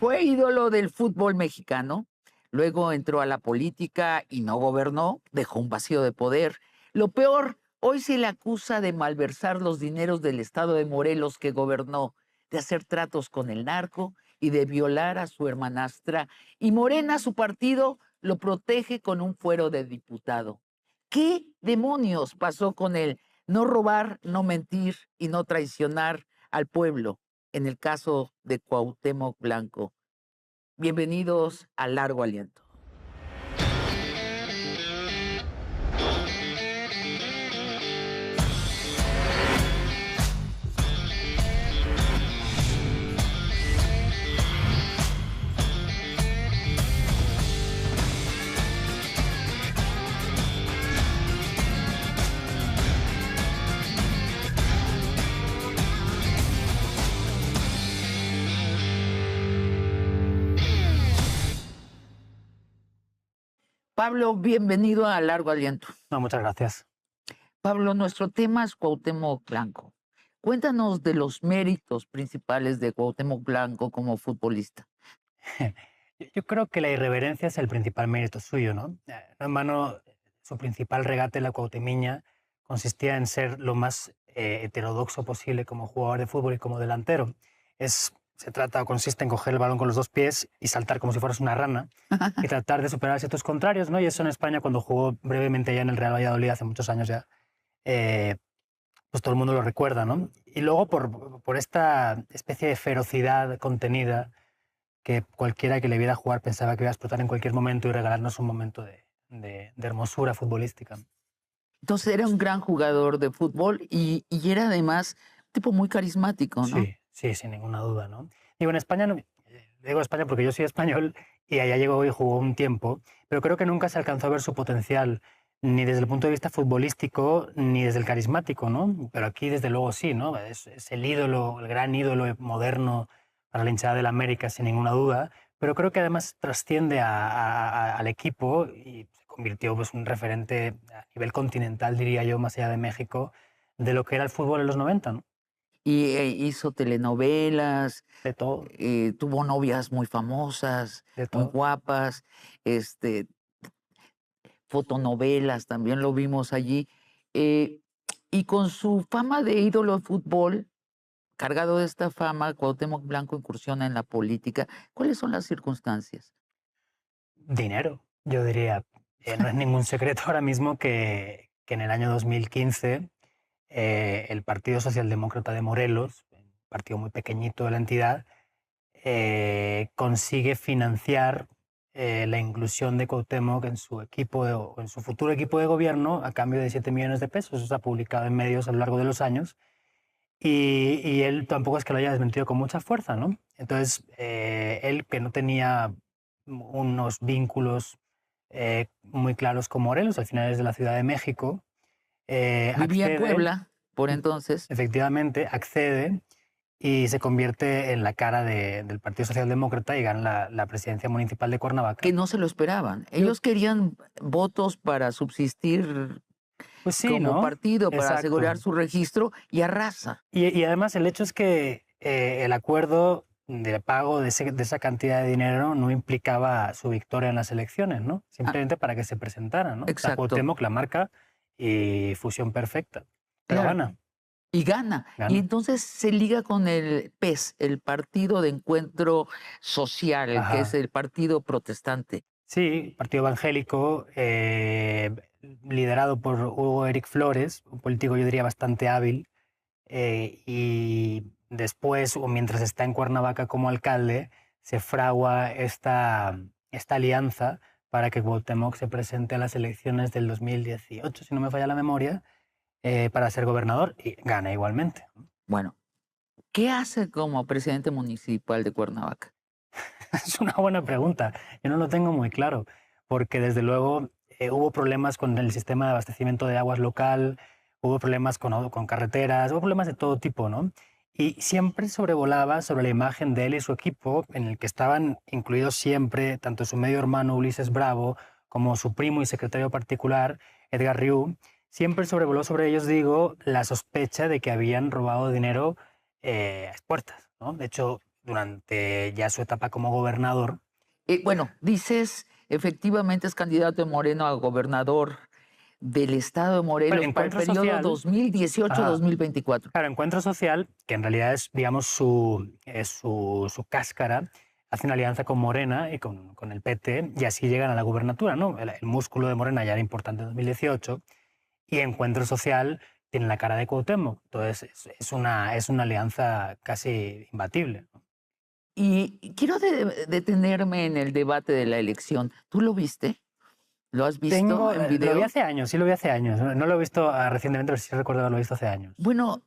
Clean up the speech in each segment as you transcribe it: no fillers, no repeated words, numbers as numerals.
Fue ídolo del fútbol mexicano, luego entró a la política y no gobernó, dejó un vacío de poder. Lo peor, hoy se le acusa de malversar los dineros del estado de Morelos que gobernó, de hacer tratos con el narco y de violar a su hermanastra. Y Morena, su partido, lo protege con un fuero de diputado. ¿Qué demonios pasó con él? No robar, no mentir y no traicionar al pueblo, en el caso de Cuauhtémoc Blanco. Bienvenidos a Largo Aliento. Pablo, bienvenido a Largo Aliento. No, muchas gracias. Pablo, nuestro tema es Cuauhtémoc Blanco. Cuéntanos de los méritos principales de Cuauhtémoc Blanco como futbolista. Yo creo que la irreverencia es el principal mérito suyo, ¿no? No en vano, su principal regate, la cuautemiña, consistía en ser lo más heterodoxo posible como jugador de fútbol y como delantero. Se trata o consiste en coger el balón con los dos pies y saltar como si fueras una rana y tratar de superar a ciertos contrarios, ¿no? Y eso en España, cuando jugó brevemente ya en el Real Valladolid hace muchos años ya, pues todo el mundo lo recuerda, ¿no? Y luego por esta especie de ferocidad contenida que cualquiera que le viera jugar pensaba que iba a explotar en cualquier momento y regalarnos un momento de hermosura futbolística. Entonces era un gran jugador de fútbol y era además un tipo muy carismático, ¿no? Sí, sí, sin ninguna duda, ¿no? Digo, en España, digo España porque yo soy español y allá llegó y jugó un tiempo, pero creo que nunca se alcanzó a ver su potencial, ni desde el punto de vista futbolístico, ni desde el carismático, ¿no? Pero aquí, desde luego, sí, ¿no? Es el ídolo, el gran ídolo moderno para la hinchada del América, sin ninguna duda, pero creo que además trasciende al equipo y se convirtió pues, en un referente a nivel continental, diría yo, más allá de México, de lo que era el fútbol en los 90, ¿no? Y hizo telenovelas, De todo, tuvo novias muy famosas, de muy todo. guapas, fotonovelas, también lo vimos allí. eh, y con su fama de ídolo de fútbol, cargado de esta fama, Cuauhtémoc Blanco incursiona en la política. ¿Cuáles son las circunstancias? Dinero, yo diría. No es ningún secreto ahora mismo que en el año 2015 el Partido Socialdemócrata de Morelos, un partido muy pequeñito de la entidad, consigue financiar la inclusión de Cuauhtémoc en su equipo o en su futuro equipo de gobierno a cambio de 7 millones de pesos. Eso se ha publicado en medios a lo largo de los años. Y él tampoco es que lo haya desmentido con mucha fuerza, ¿no? Entonces, él que no tenía unos vínculos muy claros con Morelos, al final es de la Ciudad de México, Vivía en accede, Puebla por entonces, efectivamente, accede y se convierte en la cara del Partido Socialdemócrata y gana la presidencia municipal de Cuernavaca. que no se lo esperaban. Yo, Ellos querían votos para subsistir pues sí, como ¿no? partido, para asegurar Exacto. su registro, y arrasa. Y además el hecho es que el acuerdo de pago de esa cantidad de dinero no implicaba su victoria en las elecciones, ¿no? Ah, Simplemente para que se presentara, ¿no? O sea, exacto, Cuauhtémoc la marca y fusión perfecta. Pero claro. gana, Y gana. Y gana. entonces se liga con el PES, el Partido de Encuentro Social, que es Ajá. el partido protestante. Sí, partido evangélico, liderado por Hugo Eric Flores, un político yo diría bastante hábil, y después, o mientras está en Cuernavaca como alcalde, se fragua esta alianza para que Cuauhtémoc se presente a las elecciones del 2018, si no me falla la memoria, para ser gobernador y gana igualmente. Bueno, ¿qué hace como presidente municipal de Cuernavaca? Es una buena pregunta. Yo no lo tengo muy claro, porque desde luego hubo problemas con el sistema de abastecimiento de aguas local, hubo problemas con carreteras, hubo problemas de todo tipo, ¿no? Y siempre sobrevolaba sobre la imagen de él y su equipo, en el que estaban incluidos siempre tanto su medio hermano Ulises Bravo como su primo y secretario particular, Edgar Riu. Siempre sobrevoló sobre ellos, digo, la sospecha de que habían robado dinero a expuertas, ¿no? De hecho, durante ya su etapa como gobernador. Bueno, dices, efectivamente es candidato de Moreno a gobernador del estado de Bueno, Morelos para el Encuentro periodo Social, ajá, 2018-2024. claro, Encuentro Social, que en realidad es, digamos, su cáscara, hace una alianza con Morena y con el PT y así llegan a la gubernatura, ¿no? El músculo de Morena ya era importante en 2018 y Encuentro Social tiene la cara de Cuauhtémoc. Entonces es una alianza casi imbatible, ¿no? Y quiero detenerme en el debate de la elección. ¿Tú lo viste? ¿Lo has visto Tengo, en lo vi video? hace años, sí lo vi hace años. No lo he visto recientemente, pero sí recuerdo haberlo visto hace años. Bueno,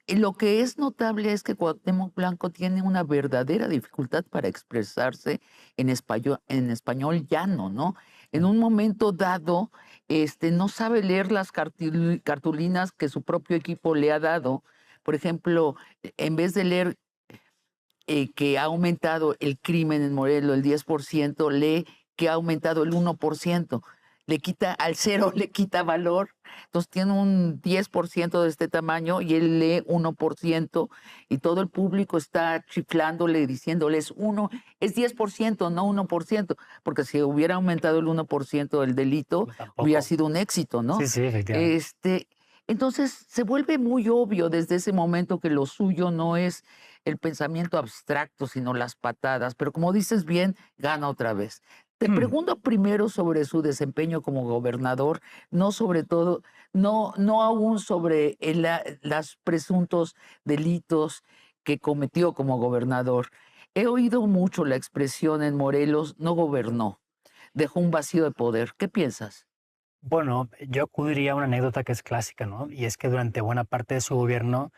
lo que es notable es que Cuauhtémoc Blanco tiene una verdadera dificultad para expresarse en español llano, ¿no? En un momento dado, no sabe leer las cartulinas que su propio equipo le ha dado. Por ejemplo, en vez de leer que ha aumentado el crimen en Morelos el 10%, lee que ha aumentado el 1%. Le quita al cero, le quita valor. Entonces tiene un 10% de este tamaño y él lee 1% y todo el público está chiflándole, diciéndole es 10%, no 1%, porque si hubiera aumentado el 1% del delito, Pues hubiera tampoco. sido un éxito, ¿no? Sí, sí, efectivamente. Entonces se vuelve muy obvio desde ese momento que lo suyo no es el pensamiento abstracto, sino las patadas. Pero como dices bien, gana otra vez. Te pregunto primero sobre su desempeño como gobernador, no sobre todo, no aún sobre los presuntos delitos que cometió como gobernador. He oído mucho la expresión en Morelos, no gobernó, dejó un vacío de poder. ¿Qué piensas? Bueno, yo acudiría a una anécdota que es clásica, ¿no? Y es que durante buena parte de su gobierno,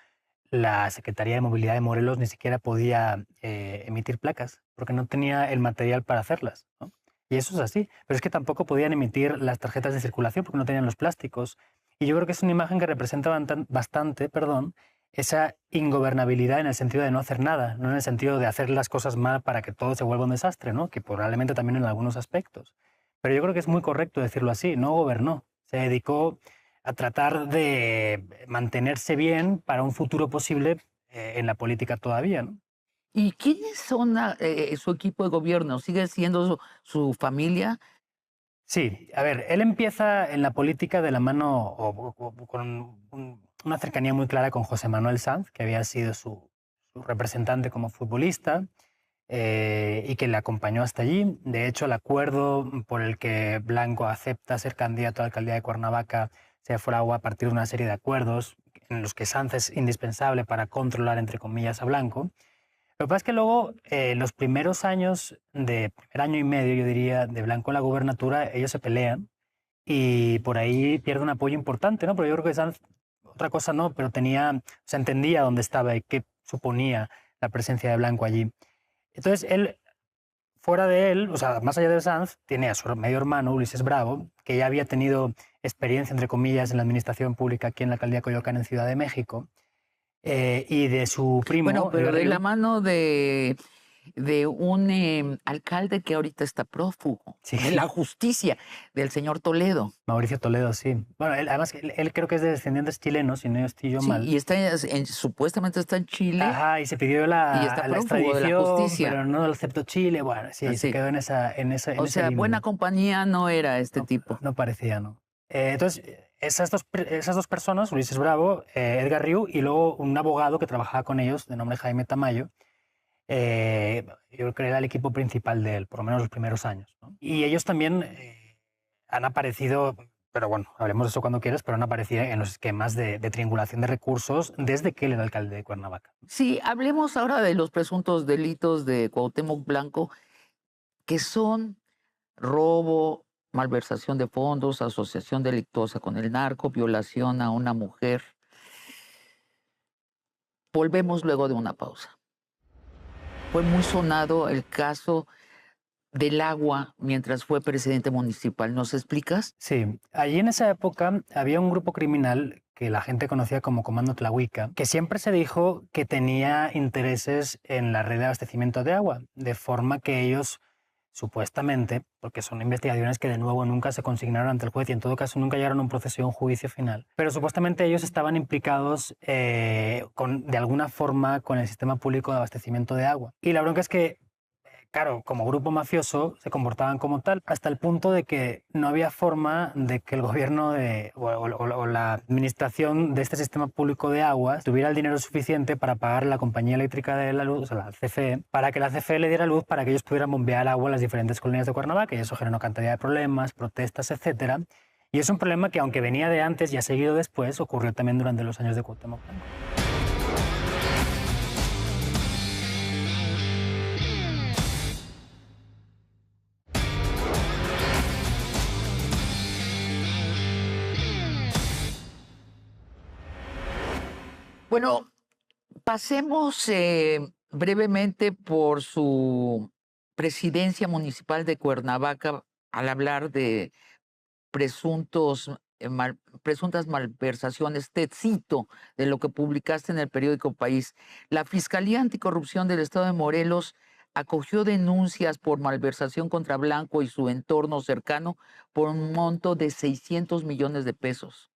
la Secretaría de Movilidad de Morelos ni siquiera podía emitir placas, porque no tenía el material para hacerlas, ¿no? Y eso es así. Pero es que tampoco podían emitir las tarjetas de circulación porque no tenían los plásticos. Y yo creo que es una imagen que representa bastante, perdón, esa ingobernabilidad en el sentido de no hacer nada, no en el sentido de hacer las cosas mal para que todo se vuelva un desastre, ¿no? Que probablemente también en algunos aspectos. Pero yo creo que es muy correcto decirlo así, no gobernó, se dedicó a tratar de mantenerse bien para un futuro posible en la política todavía, ¿no? ¿Y quiénes son su equipo de gobierno? ¿Sigue siendo su familia? Sí, a ver, él empieza en la política de la mano o con una cercanía muy clara con José Manuel Sanz, que había sido su representante como futbolista y que le acompañó hasta allí. De hecho, el acuerdo por el que Blanco acepta ser candidato a la alcaldía de Cuernavaca se fragua a partir de una serie de acuerdos en los que Sanz es indispensable para controlar, entre comillas, a Blanco. Lo que pasa es que luego, los primeros años, primer año y medio, yo diría, de Blanco en la gubernatura, ellos se pelean y por ahí pierde un apoyo importante, ¿no? Pero yo creo que Sanz, otra cosa no, pero tenía, o sea, entendía dónde estaba y qué suponía la presencia de Blanco allí. Entonces, él, fuera de él, o sea, más allá de Sanz, tiene a su medio hermano, Ulises Bravo, que ya había tenido experiencia, entre comillas, en la administración pública aquí en la alcaldía de Coyoacán, en Ciudad de México, y de su Bueno, primo, pero Edgar de la Riu. mano de un alcalde que ahorita está prófugo, Sí, de la justicia, del señor Toledo. Mauricio Toledo, sí. Bueno, además, él creo que es de descendientes chilenos, si no estoy yo Sí, mal. y supuestamente está en Chile Ajá, y se pidió y está la prófugo de la extradición, justicia. pero no lo aceptó Chile. Bueno, sí, se Así. quedó en O ese sea, buena limbo. compañía no era este No, tipo. no parecía, ¿no? Entonces, esas dos personas, Ulises Bravo, Edgar Riu, y luego un abogado que trabajaba con ellos, de nombre Jaime Tamayo, yo creo que era el equipo principal de él, por lo menos los primeros años, ¿no? Y ellos también han aparecido, pero bueno, hablemos de eso cuando quieras, pero han aparecido en los esquemas de triangulación de recursos desde que él era alcalde de Cuernavaca. Sí, hablemos ahora de los presuntos delitos de Cuauhtémoc Blanco, que son robo, malversación de fondos, asociación delictuosa con el narco, violación a una mujer. Volvemos luego de una pausa. Fue muy sonado el caso del agua mientras fue presidente municipal. ¿Nos explicas? Sí, allí en esa época había un grupo criminal que la gente conocía como Comando Tlahuica, que siempre se dijo que tenía intereses en la red de abastecimiento de agua, de forma que ellos supuestamente, porque son investigaciones que de nuevo nunca se consignaron ante el juez y en todo caso nunca llegaron a un proceso y a un juicio final, pero supuestamente ellos estaban implicados de alguna forma con el sistema público de abastecimiento de agua. Y la bronca es que claro, como grupo mafioso se comportaban como tal, hasta el punto de que no había forma de que el gobierno o la administración de este sistema público de aguas tuviera el dinero suficiente para pagar la compañía eléctrica de la luz, o sea, la CFE, para que la CFE le diera luz para que ellos pudieran bombear agua en las diferentes colonias de Cuernavaca, y eso generó cantidad de problemas, protestas, etcétera. Y es un problema que, aunque venía de antes y ha seguido después, ocurrió también durante los años de Cuauhtémoc Blanco. Bueno, pasemos brevemente por su presidencia municipal de Cuernavaca al hablar de presuntas malversaciones. Te cito de lo que publicaste en el periódico País. La Fiscalía Anticorrupción del Estado de Morelos acogió denuncias por malversación contra Blanco y su entorno cercano por un monto de 600 millones de pesos.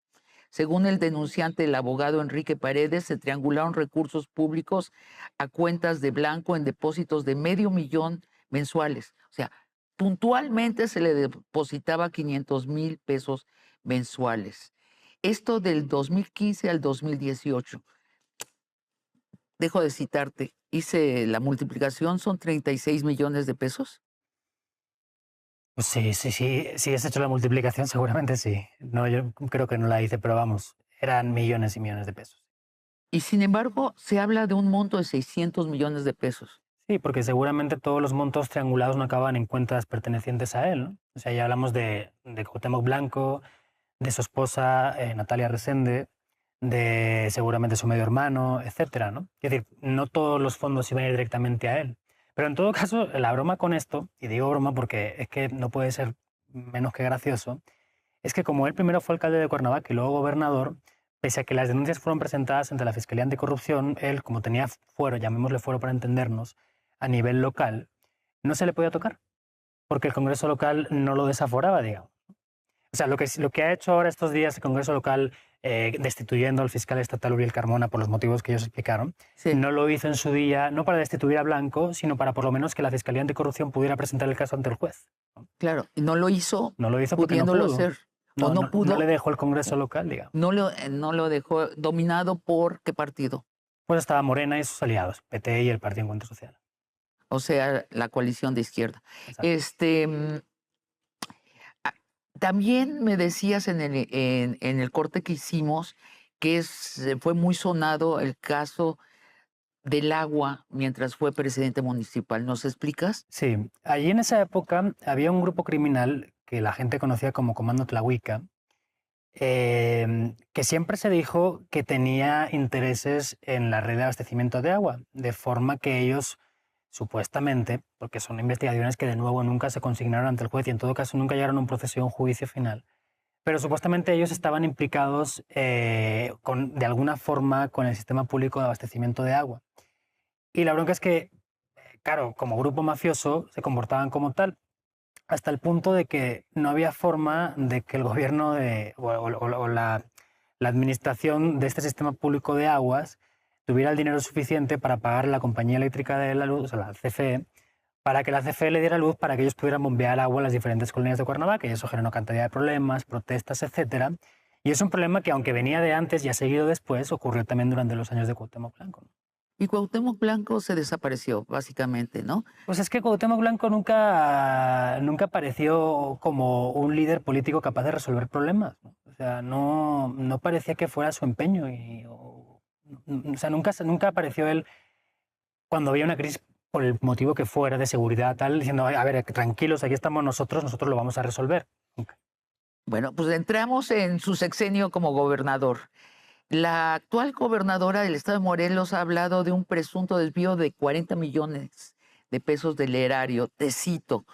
Según el denunciante, el abogado Enrique Paredes, se triangularon recursos públicos a cuentas de Blanco en depósitos de $500,000 mensuales. O sea, puntualmente se le depositaba 500,000 pesos mensuales. Esto del 2015 al 2018. Dejo de citarte. Hice la multiplicación, son 36 millones de pesos. Pues sí, has hecho la multiplicación, seguramente sí. No, yo creo que no la hice, pero vamos, eran millones y millones de pesos. Y sin embargo, se habla de un monto de 600 millones de pesos. Sí, porque seguramente todos los montos triangulados no acaban en cuentas pertenecientes a él, ¿no? O sea, ya hablamos de Cuauhtémoc Blanco, de su esposa Natalia Resende, de seguramente su medio hermano, etcétera, ¿no? Es decir, no todos los fondos iban a ir directamente a él. Pero en todo caso, la broma con esto, y digo broma porque es que no puede ser menos que gracioso, es que como él primero fue alcalde de Cuernavaca y luego gobernador, pese a que las denuncias fueron presentadas ante la Fiscalía Anticorrupción, él, como tenía fuero, llamémosle fuero para entendernos, a nivel local, no se le podía tocar, porque el Congreso local no lo desaforaba, digamos. O sea, lo que ha hecho ahora estos días el Congreso local, destituyendo al fiscal estatal Uriel Carmona por los motivos que ellos explicaron, Sí. no lo hizo en su día, no para destituir a Blanco, sino para por lo menos que la Fiscalía Anticorrupción pudiera presentar el caso ante el juez. Claro, y no lo hizo, No lo hizo porque no pudiéndolo pudo. hacer. No, O no pudo. no le dejó el Congreso local, digamos. No lo dejó dominado por ¿qué partido? Pues estaba Morena y sus aliados, PT y el Partido Encuentro Social. O sea, la coalición de izquierda. Exacto. También me decías en el corte que hicimos que fue muy sonado el caso del agua mientras fue presidente municipal. ¿Nos explicas? Sí, allí en esa época había un grupo criminal que la gente conocía como Comando Tlahuica, que siempre se dijo que tenía intereses en la red de abastecimiento de agua, de forma que ellos supuestamente, porque son investigaciones que de nuevo nunca se consignaron ante el juez y en todo caso nunca llegaron a un proceso y a un juicio final, pero supuestamente ellos estaban implicados de alguna forma con el sistema público de abastecimiento de agua. Y la bronca es que, claro, como grupo mafioso se comportaban como tal, hasta el punto de que no había forma de que el gobierno o la administración de este sistema público de aguas tuviera el dinero suficiente para pagar la compañía eléctrica de la luz, o sea, la CFE, para que la CFE le diera luz para que ellos pudieran bombear agua en las diferentes colonias de Cuernavaca, y eso generó cantidad de problemas, protestas, etcétera. Y es un problema que, aunque venía de antes y ha seguido después, ocurrió también durante los años de Cuauhtémoc Blanco. Y Cuauhtémoc Blanco se desapareció, básicamente, ¿no? Pues es que Cuauhtémoc Blanco nunca apareció como un líder político capaz de resolver problemas, ¿no? O sea, no parecía que fuera su empeño. O sea, nunca apareció él cuando había una crisis por el motivo que fuera, de seguridad, tal, diciendo, a ver, tranquilos, aquí estamos nosotros lo vamos a resolver. Nunca. Bueno, pues entramos en su sexenio como gobernador. La actual gobernadora del estado de Morelos ha hablado de un presunto desvío de 40 millones de pesos del erario, te cito,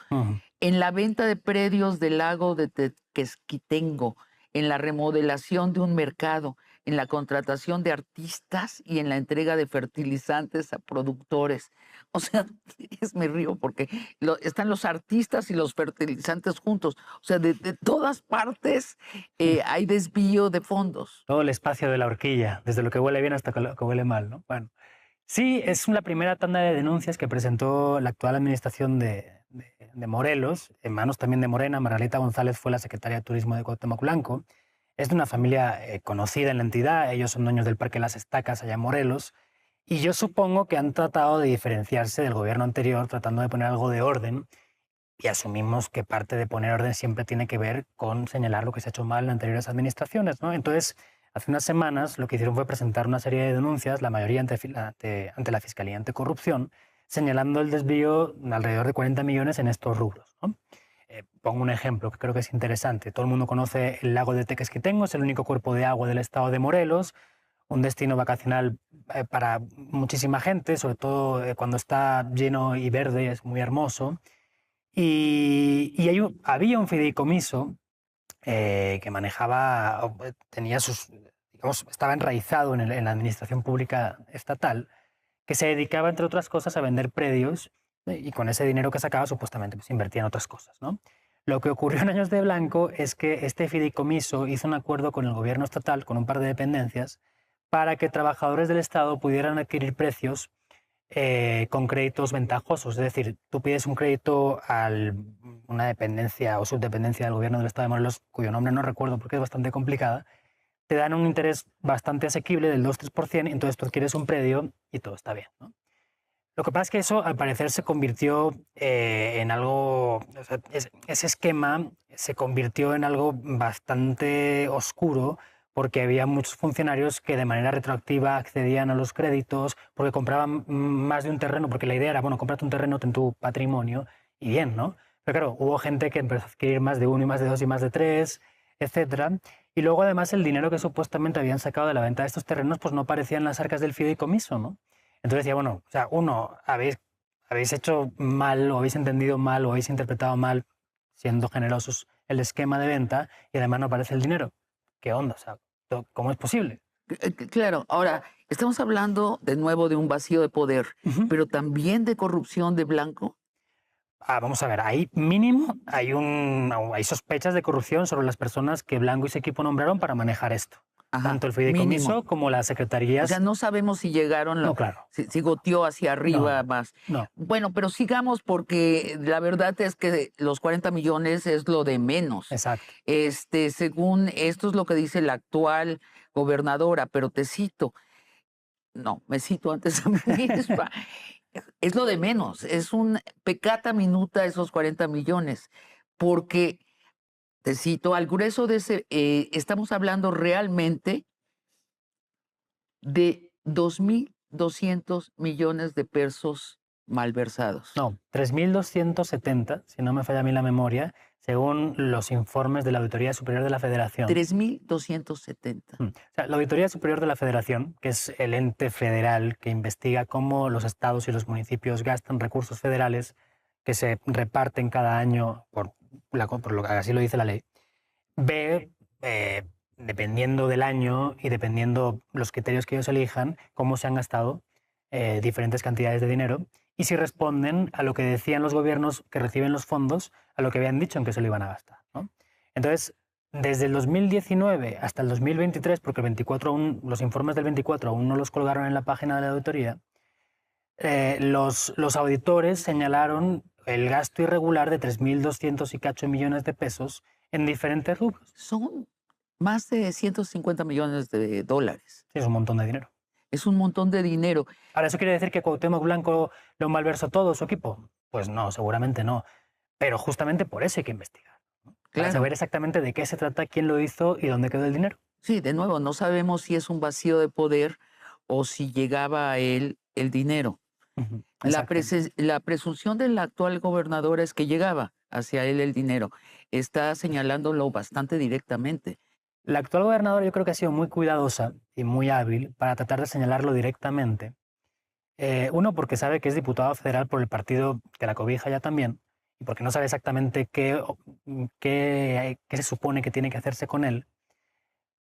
en la venta de predios del lago de Tequesquitengo, en la remodelación de un mercado, en la contratación de artistas y en la entrega de fertilizantes a productores. O sea, me río porque están los artistas y los fertilizantes juntos. O sea, de todas partes hay desvío de fondos. Todo el espacio de la horquilla, desde lo que huele bien hasta lo que huele mal, ¿no? Bueno, sí, es la primera tanda de denuncias que presentó la actual administración de Morelos, en manos también de Morena. Margarita González fue la secretaria de Turismo de Cuauhtémoc Blanco. Es de una familia conocida en la entidad, ellos son dueños del Parque Las Estacas allá en Morelos, y yo supongo que han tratado de diferenciarse del gobierno anterior, tratando de poner algo de orden, y asumimos que parte de poner orden siempre tiene que ver con señalar lo que se ha hecho mal en anteriores administraciones, ¿no? Entonces, hace unas semanas lo que hicieron fue presentar una serie de denuncias, la mayoría ante la Fiscalía Anticorrupción, señalando el desvío de alrededor de 40 millones en estos rubros, ¿no? Pongo un ejemplo que creo que es interesante. Todo el mundo conoce el lago de Tequesquitengo, es el único cuerpo de agua del estado de Morelos, un destino vacacional para muchísima gente, sobre todo cuando está lleno y verde, es muy hermoso. Y había un fideicomiso que manejaba, tenía digamos, estaba enraizado en la administración pública estatal, que se dedicaba, entre otras cosas, a vender predios y con ese dinero que sacaba supuestamente pues, invertía en otras cosas, ¿no? Lo que ocurrió en Años de Blanco es que este fideicomiso hizo un acuerdo con el gobierno estatal, con un par de dependencias, para que trabajadores del Estado pudieran adquirir precios con créditos ventajosos. Es decir, tú pides un crédito a una dependencia o subdependencia del gobierno del Estado de Morelos, cuyo nombre no recuerdo porque es bastante complicada, te dan un interés bastante asequible del 2-3%, y entonces tú adquieres un predio y todo está bien, ¿no? Lo que pasa es que eso, al parecer, se convirtió en algo, o sea, ese esquema se convirtió en algo bastante oscuro, porque había muchos funcionarios que de manera retroactiva accedían a los créditos porque compraban más de un terreno, porque la idea era, bueno, cómprate un terreno en tu patrimonio y bien, ¿no? Pero claro, hubo gente que empezó a adquirir más de uno y más de dos y más de tres, etcétera. Y luego, además, el dinero que supuestamente habían sacado de la venta de estos terrenos, pues no aparecía en las arcas del fideicomiso, ¿no? Entonces decía, bueno, o sea, habéis hecho mal, o habéis entendido mal, o habéis interpretado mal, siendo generosos, el esquema de venta, y además no aparece el dinero. ¿Qué onda? O sea, ¿cómo es posible? Claro, ahora estamos hablando de nuevo de un vacío de poder, pero también de corrupción de Blanco. Vamos a ver, hay mínimo, hay sospechas de corrupción sobre las personas que Blanco y su equipo nombraron para manejar esto. Ajá, Tanto el fideicomiso mínimo. como las secretarías. O sea, no sabemos si llegaron, No, claro. si goteó hacia arriba más. No. Bueno, pero sigamos porque la verdad es que los 40 millones es lo de menos. Exacto. Según esto es lo que dice la actual gobernadora, pero te cito. No, me cito antes a mí misma. Es lo de menos, es un peccata minuta esos 40 millones, porque, te cito, al grueso de ese, estamos hablando realmente de 2.200 millones de pesos malversados. No, 3.270, si no me falla a mí la memoria, según los informes de la Auditoría Superior de la Federación. 3.270. O sea, la Auditoría Superior de la Federación, que es el ente federal que investiga cómo los estados y los municipios gastan recursos federales que se reparten cada año por lo que así lo dice la ley, ve, dependiendo del año y dependiendo los criterios que ellos elijan, cómo se han gastado diferentes cantidades de dinero y si responden a lo que decían los gobiernos que reciben los fondos, a lo que habían dicho en que se lo iban a gastar, ¿no? Entonces, desde el 2019 hasta el 2023, porque los informes del 24 aún no los colgaron en la página de la auditoría, los auditores señalaron el gasto irregular de 3.200 y cacho millones de pesos en diferentes rubros. Son más de 150 millones de dólares. Sí, es un montón de dinero. Es un montón de dinero. Ahora, ¿eso quiere decir que Cuauhtémoc Blanco lo malversó todo su equipo? Pues no, seguramente no. Pero justamente por eso hay que investigar, ¿no? Para Claro. saber exactamente de qué se trata, quién lo hizo y dónde quedó el dinero. Sí, de nuevo, no sabemos si es un vacío de poder o si llegaba a él el dinero. La presunción de la actual gobernadora es que llegaba hacia él el dinero. Está señalándolo bastante directamente. La actual gobernadora yo creo que ha sido muy cuidadosa y muy hábil para tratar de señalarlo directamente. Uno, porque sabe que es diputado federal por el partido que la cobija ya también, y porque no sabe exactamente qué se supone que tiene que hacerse con él.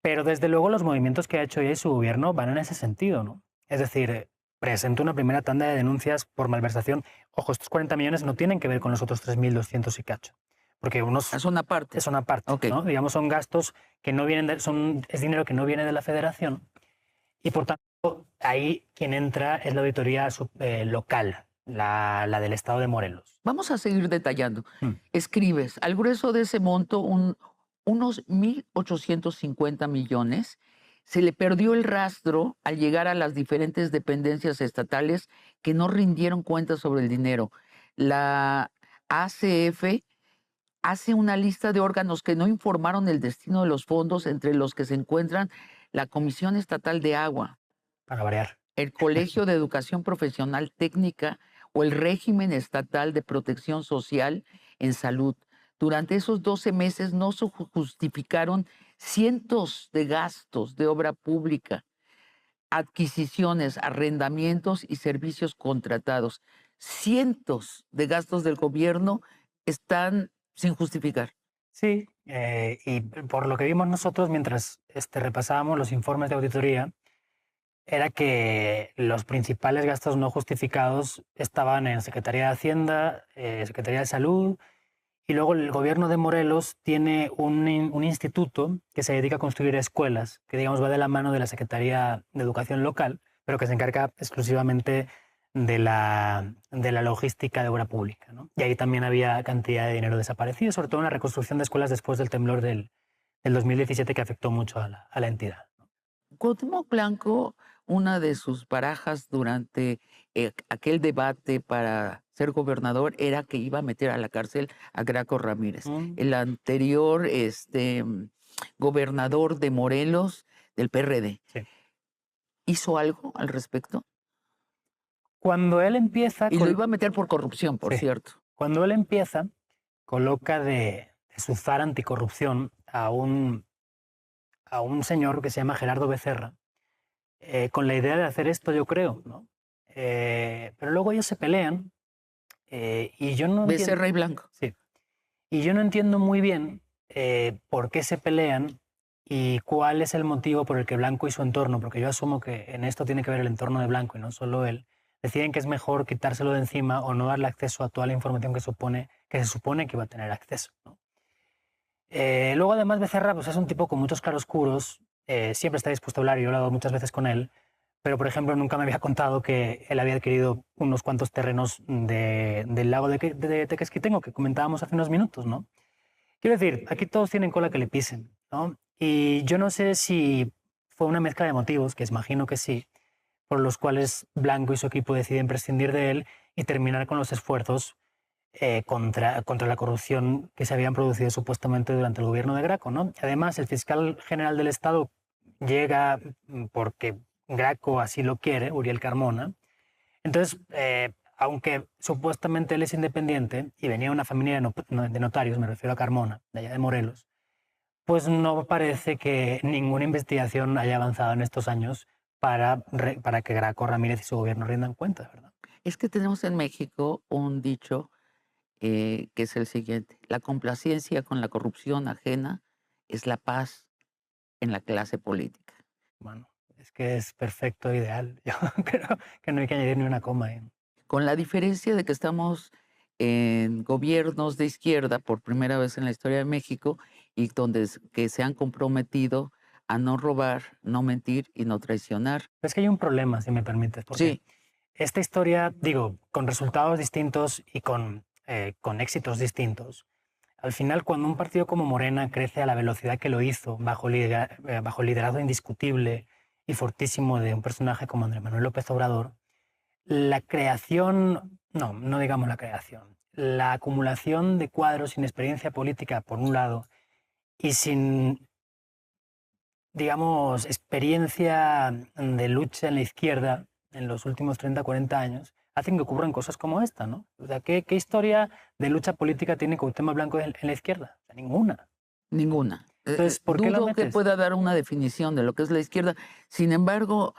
Pero desde luego los movimientos que ha hecho ella y su gobierno van en ese sentido, ¿no? Es decir, presentó una primera tanda de denuncias por malversación. Ojo, estos 40 millones no tienen que ver con los otros 3.200 y cacho, porque unos Es una parte. es una parte, Ok. ¿no? Digamos, son gastos que no vienen es dinero que no viene de la federación y por tanto ahí quien entra es la auditoría local, la del estado de Morelos. Vamos a seguir detallando. Mm. Escribes, al grueso de ese monto, unos 1.850 millones, se le perdió el rastro al llegar a las diferentes dependencias estatales que no rindieron cuentas sobre el dinero. La ACF hace una lista de órganos que no informaron el destino de los fondos, entre los que se encuentran la Comisión Estatal de Agua, Para variar. el Colegio de Educación Profesional Técnica o el Régimen Estatal de Protección Social en Salud. Durante esos 12 meses no se justificaron cientos de gastos de obra pública, adquisiciones, arrendamientos y servicios contratados. Cientos de gastos del gobierno están sin justificar. Sí, y por lo que vimos nosotros mientras repasábamos los informes de auditoría, era que los principales gastos no justificados estaban en Secretaría de Hacienda, Secretaría de Salud, y luego el gobierno de Morelos tiene un instituto que se dedica a construir escuelas, que digamos va de la mano de la Secretaría de Educación local, pero que se encarga exclusivamente de la logística de obra pública, ¿no? Y ahí también había cantidad de dinero desaparecido, sobre todo en la reconstrucción de escuelas después del temblor del 2017 que afectó mucho a la entidad. Cuauhtémoc Blanco, una de sus barajas durante aquel debate para ser gobernador era que iba a meter a la cárcel a Graco Ramírez, Mm. el anterior gobernador de Morelos del PRD. Sí. ¿Hizo algo al respecto? Cuando él empieza... Y lo iba a meter por corrupción, por Sí. cierto. Cuando él empieza, coloca de su zar anticorrupción a un señor que se llama Gerardo Becerra, con la idea de hacer esto, yo creo, ¿no? Pero luego ellos se pelean y yo no entiendo... Becerra y Blanco. Sí. Y yo no entiendo muy bien por qué se pelean y cuál es el motivo por el que Blanco y su entorno, porque yo asumo que en esto tiene que ver el entorno de Blanco y no solo él, deciden que es mejor quitárselo de encima o no darle acceso a toda la información que se supone que iba a tener acceso, ¿no? Luego, además, Becerra pues, es un tipo con muchos claroscuros, siempre está dispuesto a hablar, y yo he hablado muchas veces con él, pero, por ejemplo, nunca me había contado que él había adquirido unos cuantos terrenos del lago de Tequesquitengo, que comentábamos hace unos minutos, ¿no? Quiero decir, aquí todos tienen cola que le pisen, ¿no? Y yo no sé si fue una mezcla de motivos, que imagino que sí, por los cuales Blanco y su equipo deciden prescindir de él y terminar con los esfuerzos contra la corrupción que se habían producido supuestamente durante el gobierno de Graco, ¿no? Además, el fiscal general del Estado llega porque Graco así lo quiere, Uriel Carmona. Entonces, aunque supuestamente él es independiente y venía de una familia de notarios, me refiero a Carmona, de allá de Morelos, pues no parece que ninguna investigación haya avanzado en estos años para que Graco Ramírez y su gobierno rindan cuentas, ¿verdad? Es que tenemos en México un dicho que es el siguiente: la complacencia con la corrupción ajena es la paz en la clase política. Bueno, es que es perfecto, ideal. Yo creo que no hay que añadir ni una coma. Con la diferencia de que estamos en gobiernos de izquierda por primera vez en la historia de México y que se han comprometido a no robar, no mentir y no traicionar. Es que hay un problema, si me permites, porque Sí, esta historia, digo, con resultados distintos y con éxitos distintos, al final cuando un partido como Morena crece a la velocidad que lo hizo, bajo liderazgo indiscutible y fortísimo de un personaje como Andrés Manuel López Obrador, la creación, no digamos la creación, la acumulación de cuadros sin experiencia política, por un lado, y sin, digamos, experiencia de lucha en la izquierda en los últimos 30, 40 años, hacen que ocurran cosas como esta, ¿no? O sea, ¿qué historia de lucha política tiene Cuauhtémoc Blanco en la izquierda? O sea, ninguna. ninguna. Entonces, ¿por qué lo Dudo que metes? pueda dar una definición de lo que es la izquierda. Sin embargo,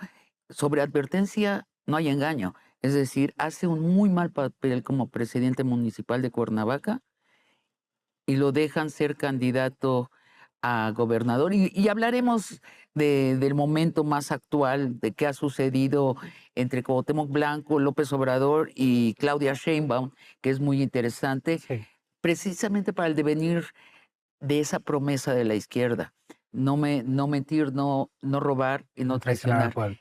sobre advertencia no hay engaño. Es decir, hace un muy mal papel como presidente municipal de Cuernavaca y lo dejan ser candidato a gobernador y hablaremos del momento más actual, de qué ha sucedido entre Cuauhtémoc Blanco, López Obrador y Claudia Sheinbaum, que es muy interesante, Sí, precisamente para el devenir de esa promesa de la izquierda. No mentir, no robar y no no traicionar al traicionar. pueblo.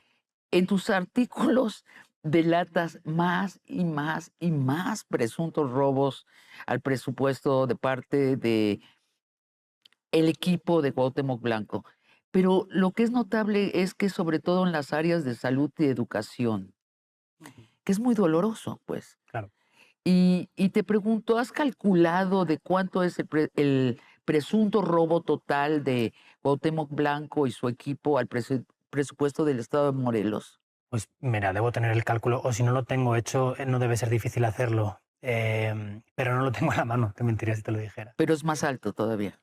En tus artículos delatas más y más y más presuntos robos al presupuesto de parte de el equipo de Cuauhtémoc Blanco. Pero lo que es notable es que sobre todo en las áreas de salud y educación, Ujú. que es muy doloroso, pues. Claro. Y te pregunto, ¿has calculado de cuánto es el presunto robo total de Cuauhtémoc Blanco y su equipo al presupuesto del estado de Morelos? Pues mira, debo tener el cálculo, o si no lo tengo hecho, no debe ser difícil hacerlo. Pero no lo tengo a la mano, te mentiría si te lo dijera. Pero es más alto todavía.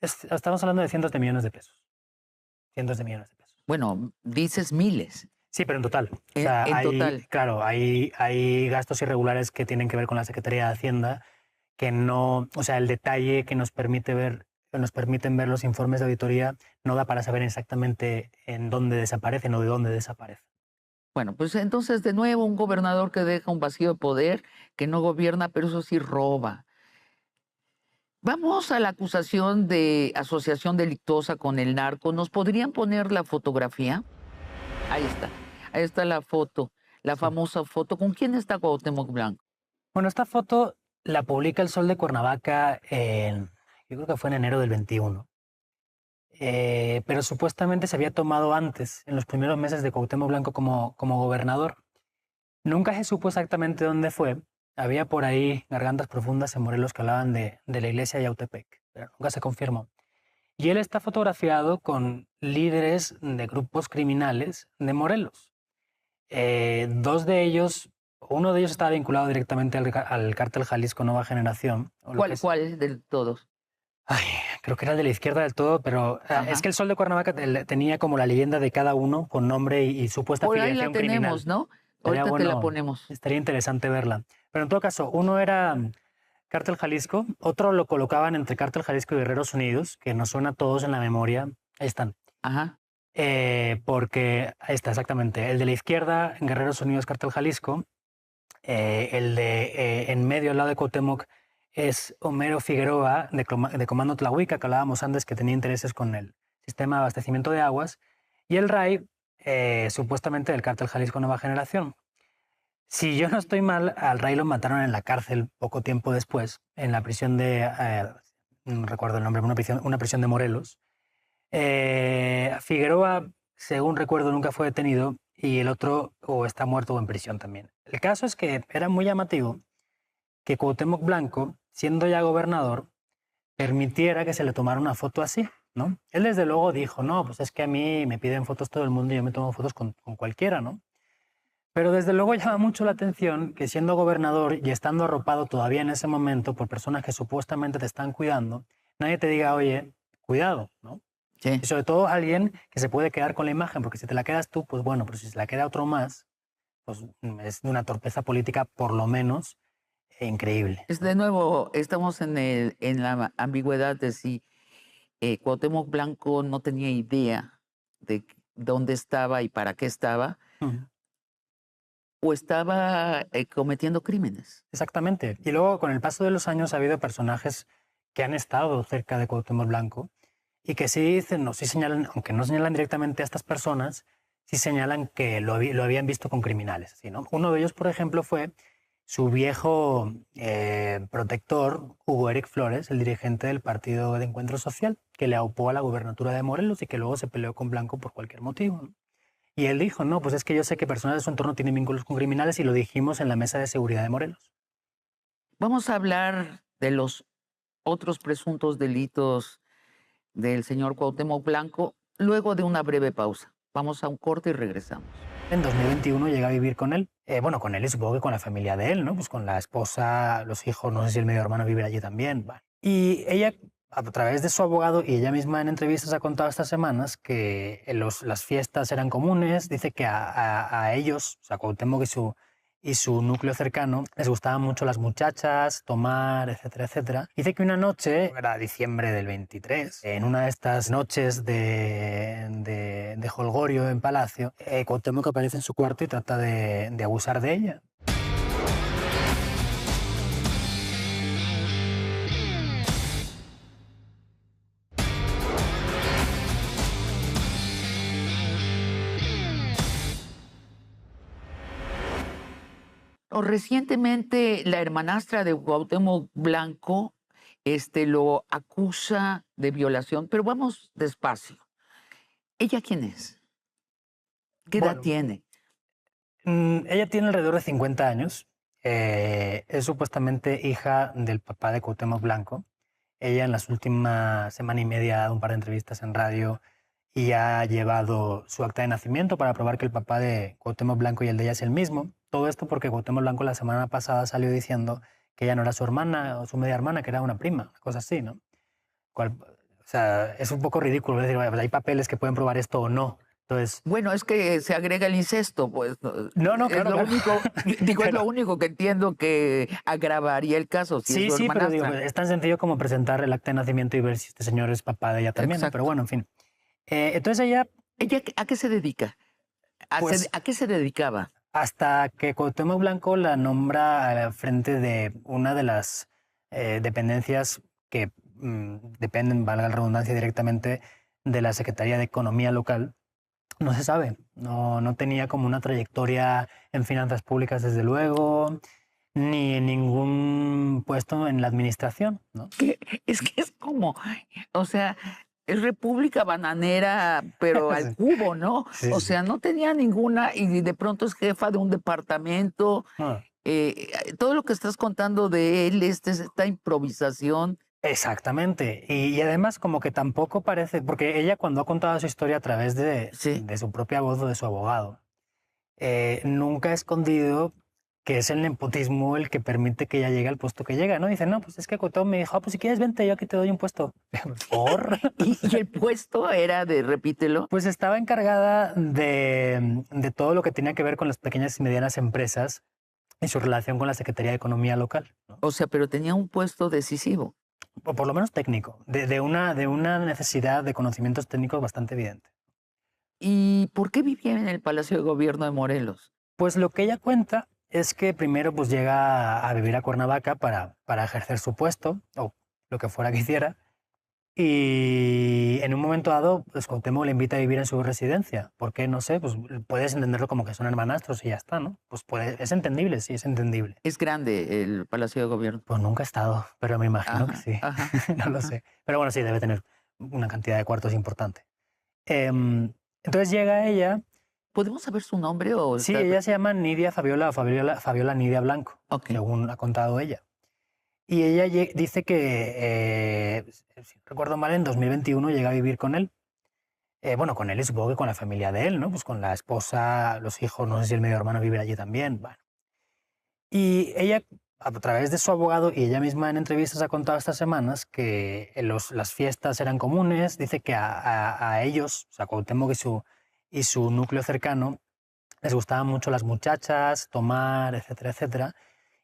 Estamos hablando de cientos de millones de pesos. Cientos de millones de pesos. Bueno, dices miles Sí, pero en total. O sea, en hay, total. claro, hay gastos irregulares que tienen que ver con la Secretaría de Hacienda, que no, o sea, el detalle que nos permite ver, que nos permiten ver los informes de auditoría no da para saber exactamente en dónde desaparecen o de dónde desaparecen. Bueno, pues entonces de nuevo un gobernador que deja un vacío de poder, que no gobierna, pero eso sí roba. Vamos a la acusación de asociación delictuosa con el narco. ¿Nos podrían poner la fotografía? Ahí está. Ahí está la foto, la Sí. famosa foto. ¿Con quién está Cuauhtémoc Blanco? Bueno, esta foto la publica El Sol de Cuernavaca yo creo que fue en enero del 21. Pero supuestamente se había tomado antes, en los primeros meses de Cuauhtémoc Blanco como gobernador. Nunca se supo exactamente dónde fue. Había por ahí gargantas profundas en Morelos que hablaban de la iglesia de Yautepec, pero nunca se confirmó. Y él está fotografiado con líderes de grupos criminales de Morelos. Dos de ellos, uno de ellos estaba vinculado directamente al cártel Jalisco Nueva Generación, o lo que es, ¿Cuál de todos? ay, creo que era el de la izquierda del todo, pero es Ajá. que el Sol de Cuernavaca tenía como la leyenda de cada uno con nombre y supuesta Por ahí la afiliación criminal. tenemos, ¿no? Estaría Ahorita te la bueno, ponemos. estaría interesante verla. Pero en todo caso, uno era Cártel Jalisco, otro lo colocaban entre Cártel Jalisco y Guerreros Unidos, que nos suena a todos en la memoria. Ahí están. Ajá. Porque ahí está exactamente. El de la izquierda, Guerreros Unidos, Cártel Jalisco. El de en medio, al lado de Cuauhtémoc, es Homero Figueroa, de Comando Tlahuica, que hablábamos antes, que tenía intereses con el sistema de abastecimiento de aguas. Y el RAI, supuestamente del Cártel Jalisco Nueva Generación. Si yo no estoy mal, al Ray lo mataron en la cárcel poco tiempo después, en la prisión no recuerdo el nombre, una prisión de Morelos. Figueroa, según recuerdo, nunca fue detenido y el otro o está muerto o en prisión también. El caso es que era muy llamativo que Cuauhtémoc Blanco, siendo ya gobernador, permitiera que se le tomara una foto así, ¿no? Él desde luego dijo, no, pues es que a mí me piden fotos todo el mundo y yo me tomo fotos con cualquiera, ¿no? Pero desde luego llama mucho la atención que siendo gobernador y estando arropado todavía en ese momento por personas que supuestamente te están cuidando, nadie te diga, oye, cuidado, ¿no? Sí. Y sobre todo alguien que se puede quedar con la imagen, porque si te la quedas tú, pues bueno, pero si se la queda otro más, pues es de una torpeza política por lo menos increíble, Es ¿no? de nuevo, estamos en la ambigüedad de si Cuauhtémoc Blanco no tenía idea de dónde estaba y para qué estaba, Ujú. o estaba cometiendo crímenes. Exactamente. Y luego, con el paso de los años, ha habido personajes que han estado cerca de Cuauhtémoc Blanco y que sí dicen, no, sí señalan, aunque no señalan directamente a estas personas, sí señalan que lo habían visto con criminales. ¿Sí, no? Uno de ellos, por ejemplo, fue su viejo protector, Hugo Eric Flores, el dirigente del Partido de Encuentro Social, que le aupó a la gubernatura de Morelos y que luego se peleó con Blanco por cualquier motivo, ¿no? Y él dijo, no, pues es que yo sé que personas de su entorno tienen vínculos con criminales y lo dijimos en la mesa de seguridad de Morelos. Vamos a hablar de los otros presuntos delitos del señor Cuauhtémoc Blanco luego de una breve pausa. Vamos a un corte y regresamos. En 2021 llega a vivir con él, bueno, con él y supongo que con la familia de él, ¿no? Pues con la esposa, los hijos, no sé si el medio hermano vive allí también. Vale. Y ella, a través de su abogado y ella misma en entrevistas ha contado estas semanas que las fiestas eran comunes, dice que a ellos, o sea, Cuauhtémoc y su núcleo cercano les gustaban mucho las muchachas, tomar, etcétera, etcétera. Dice que una noche, era diciembre del 23, en una de estas noches de jolgorio en Palacio, Cuauhtémoc aparece en su cuarto y trata de abusar de ella. O recientemente la hermanastra de Cuauhtémoc Blanco lo acusa de violación, pero vamos despacio. ¿Ella quién es? ¿Qué edad Bueno, tiene? Ella tiene alrededor de 50 años. Es supuestamente hija del papá de Cuauhtémoc Blanco. Ella en las últimas semana y media ha dado un par de entrevistas en radio y ha llevado su acta de nacimiento para probar que el papá de Cuauhtémoc Blanco y el de ella es el mismo. Todo esto porque Cuauhtémoc Blanco la semana pasada salió diciendo que ella no era su hermana o su media hermana, que era una prima, una cosa así, ¿no? O sea, es un poco ridículo decir, "Vaya, pues hay papeles que pueden probar esto o no". Entonces, Bueno, es que se agrega el incesto, pues. no, Es claro, lo claro. único, digo, es Pero, lo único que entiendo que agravaría el caso, si es sí, su sí, pero digo, hermanastra. es tan sencillo como presentar el acta de nacimiento y ver si este señor es papá de ella también, ¿no? Pero Exacto. bueno, en fin. Entonces ella, ¿Ella a qué se dedica? pues ¿A qué se dedicaba? hasta que Cuauhtémoc Blanco la nombra al frente de una de las dependencias que dependen, valga la redundancia, directamente de la Secretaría de Economía local, no se sabe. No tenía como una trayectoria en finanzas públicas, desde luego, ni en ningún puesto en la administración, ¿no? Que es como, o sea, es República Bananera, pero al cubo, ¿no? Sí, O sí. sea, no tenía ninguna, y de pronto es jefa de un departamento. Ah, Todo lo que estás contando de él, esta improvisación. exactamente. Y además como que tampoco parece, porque ella cuando ha contado su historia a través Sí. de su propia voz o de su abogado, nunca ha escondido que es el nepotismo el que permite que ella llegue al puesto que llega, ¿no? Dice, no, pues es que Cotón me dijo, pues si quieres vente, yo aquí te doy un puesto. ¿Por? Y el puesto era de, repítelo. Pues estaba encargada de todo lo que tenía que ver con las pequeñas y medianas empresas y su relación con la Secretaría de Economía local, ¿no? O sea, pero tenía un puesto decisivo. O por lo menos técnico, de una necesidad de conocimientos técnicos bastante evidente. ¿Y por qué vivía en el Palacio de Gobierno de Morelos? Pues lo que ella cuenta es que primero pues llega a vivir a Cuernavaca para ejercer su puesto o lo que fuera que hiciera. Y en un momento dado, pues Cuauhtémoc le invita a vivir en su residencia. ¿Por qué? No sé, pues puedes entenderlo como que son hermanastros y ya está, ¿no? Pues es entendible, sí, es entendible. Es grande el Palacio de Gobierno. Pues nunca he estado, pero me imagino que Ajá, sí. ajá, No lo ajá. sé. Pero bueno, sí, debe tener una cantidad de cuartos importante. Entonces llega ella. ¿Podemos saber su nombre o Sí, está? ella se llama Nidia Fabiola o Fabiola Nidia Blanco, Ok. según ha contado ella. Y ella dice que, si no recuerdo mal, en 2021 llega a vivir con él. Bueno, con él y supongo que con la familia de él, ¿no? Pues con la esposa, los hijos, no sé si el medio hermano vive allí también. Bueno. Y ella, a través de su abogado y ella misma en entrevistas ha contado estas semanas que las fiestas eran comunes. Dice que a ellos, o sea, Cuauhtémoc y su núcleo cercano, les gustaban mucho las muchachas, tomar, etcétera, etcétera.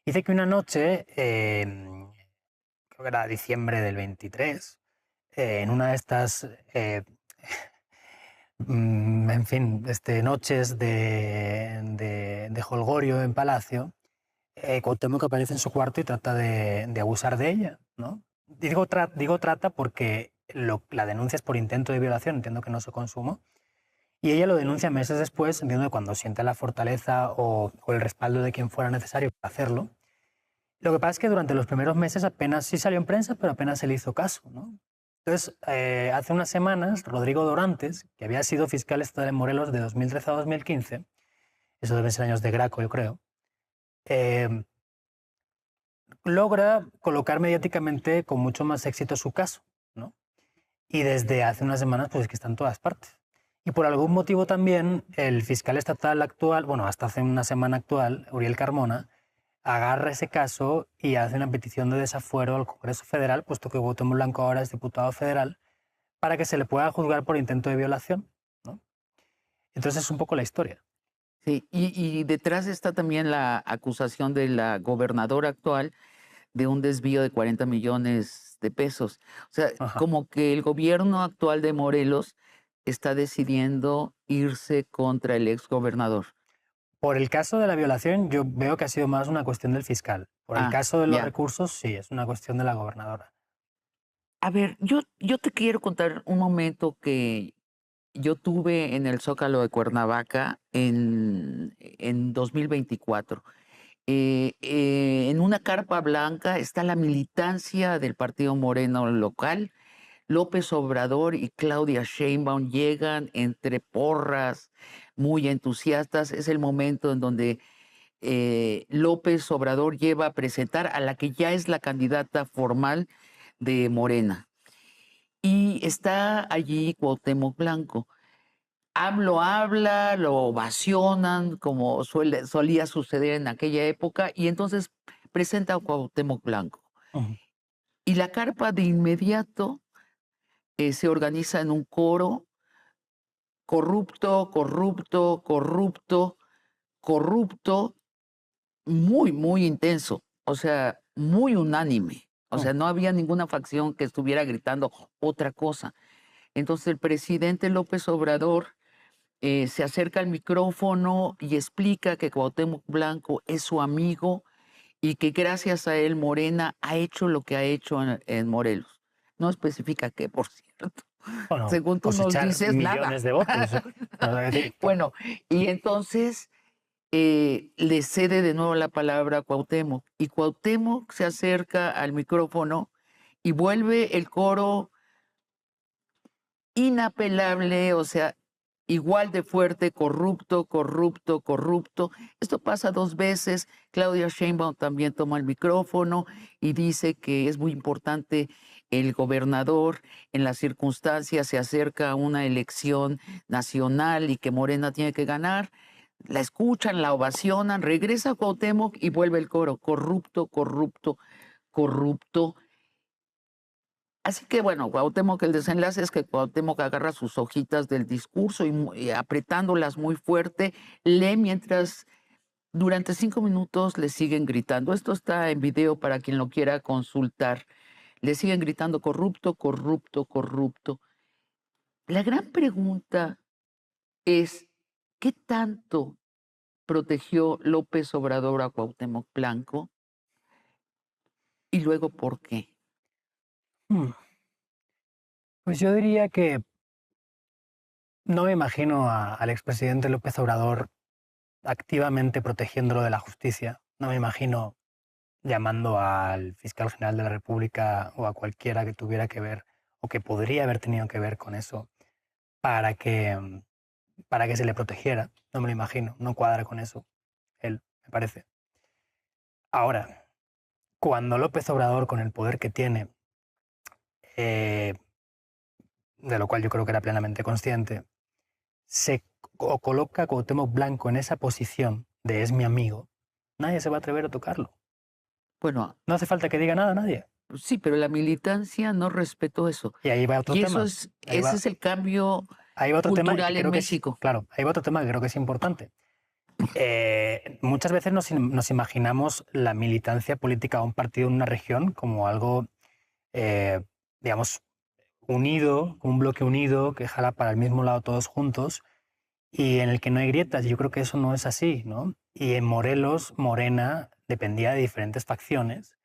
Dice que una noche, creo que era diciembre del 23, en una de estas, en fin, noches de jolgorio en Palacio, Cuauhtémoc aparece en su cuarto y trata de abusar de ella, ¿no? Digo trata porque la denuncia es por intento de violación, entiendo que no se consumó. Y ella lo denuncia meses después, entiendo que cuando siente la fortaleza o el respaldo de quien fuera necesario para hacerlo. Lo que pasa es que durante los primeros meses apenas sí salió en prensa, pero apenas se le hizo caso, ¿no? Entonces, hace unas semanas, Rodrigo Dorantes, que había sido fiscal estatal en Morelos de 2013 a 2015, eso deben ser años de Graco, yo creo, eh, logra colocar mediáticamente con mucho más éxito su caso, ¿no? Y desde hace unas semanas, pues es que está en todas partes. Y por algún motivo también el fiscal estatal actual, bueno, hasta hace una semana actual, Uriel Carmona, agarra ese caso y hace una petición de desafuero al Congreso Federal, puesto que Cuauhtémoc Blanco ahora es diputado federal, para que se le pueda juzgar por intento de violación, ¿no? Entonces es un poco la historia. Sí, y detrás está también la acusación de la gobernadora actual de un desvío de 40 millones de pesos. O sea, Ajá. como que el gobierno actual de Morelos está decidiendo irse contra el exgobernador. Por el caso de la violación, yo veo que ha sido más una cuestión del fiscal. Por el Ah, caso de los ya. recursos, sí, es una cuestión de la gobernadora. A ver, yo te quiero contar un momento que yo tuve en el Zócalo de Cuernavaca en 2024. En una carpa blanca está la militancia del Partido Moreno local. López Obrador y Claudia Sheinbaum llegan entre porras, muy entusiastas. Es el momento en donde López Obrador lleva a presentar a la que ya es la candidata formal de Morena. Y está allí Cuauhtémoc Blanco. AMLO habla, lo ovacionan, como solía suceder en aquella época, y entonces presenta a Cuauhtémoc Blanco. Ujú. Y la carpa de inmediato se organiza en un coro: corrupto, corrupto, corrupto, corrupto, muy, muy intenso, o sea, muy unánime. O Mm. sea, no había ninguna facción que estuviera gritando otra cosa. Entonces el presidente López Obrador se acerca al micrófono y explica que Cuauhtémoc Blanco es su amigo y que gracias a él Morena ha hecho lo que ha hecho en Morelos. No especifica qué, por cierto. Bueno, Según tú nos cosechar dices, nada. millones de votos. Es decir, Bueno, y entonces le cede de nuevo la palabra a Cuauhtémoc y Cuauhtémoc se acerca al micrófono y vuelve el coro inapelable, o sea, igual de fuerte: corrupto, corrupto, corrupto. Esto pasa 2 veces. Claudia Sheinbaum también toma el micrófono y dice que es muy importante el gobernador. En las circunstancias se acerca a una elección nacional y que Morena tiene que ganar. La escuchan, la ovacionan, regresa Cuauhtémoc y vuelve el coro: corrupto, corrupto, corrupto. Así que bueno, Cuauhtémoc, el desenlace es que Cuauhtémoc agarra sus hojitas del discurso y apretándolas muy fuerte, lee mientras durante 5 minutos le siguen gritando. Esto está en video para quien lo quiera consultar. Le siguen gritando: corrupto, corrupto, corrupto. La gran pregunta es, ¿qué tanto protegió López Obrador a Cuauhtémoc Blanco? Y luego, ¿por qué? mm, pues yo diría que no me imagino al expresidente López Obrador activamente protegiéndolo de la justicia. No me imagino llamando al fiscal general de la República o a cualquiera que tuviera que ver o que podría haber tenido que ver con eso para que, para que se le protegiera. No me lo imagino, no cuadra con eso, él, me parece. Ahora, cuando López Obrador, con el poder que tiene, eh, de lo cual yo creo que era plenamente consciente, o coloca a Cuauhtémoc Blanco en esa posición de es mi amigo, nadie se va a atrever a tocarlo. Bueno, No hace falta que diga nada a nadie. sí, pero la militancia no respetó eso. Y ahí va otro Y eso tema. es, Ahí ese va, es el cambio ahí va otro tema que cultural en creo que es, México. claro, ahí va otro tema que creo que es importante. Muchas veces nos imaginamos la militancia política de un partido en una región como algo, eh, digamos, unido, un bloque unido que jala para el mismo lado todos juntos y en el que no hay grietas. Yo creo que eso no es así, ¿no? Y en Morelos, Morena dependía de diferentes facciones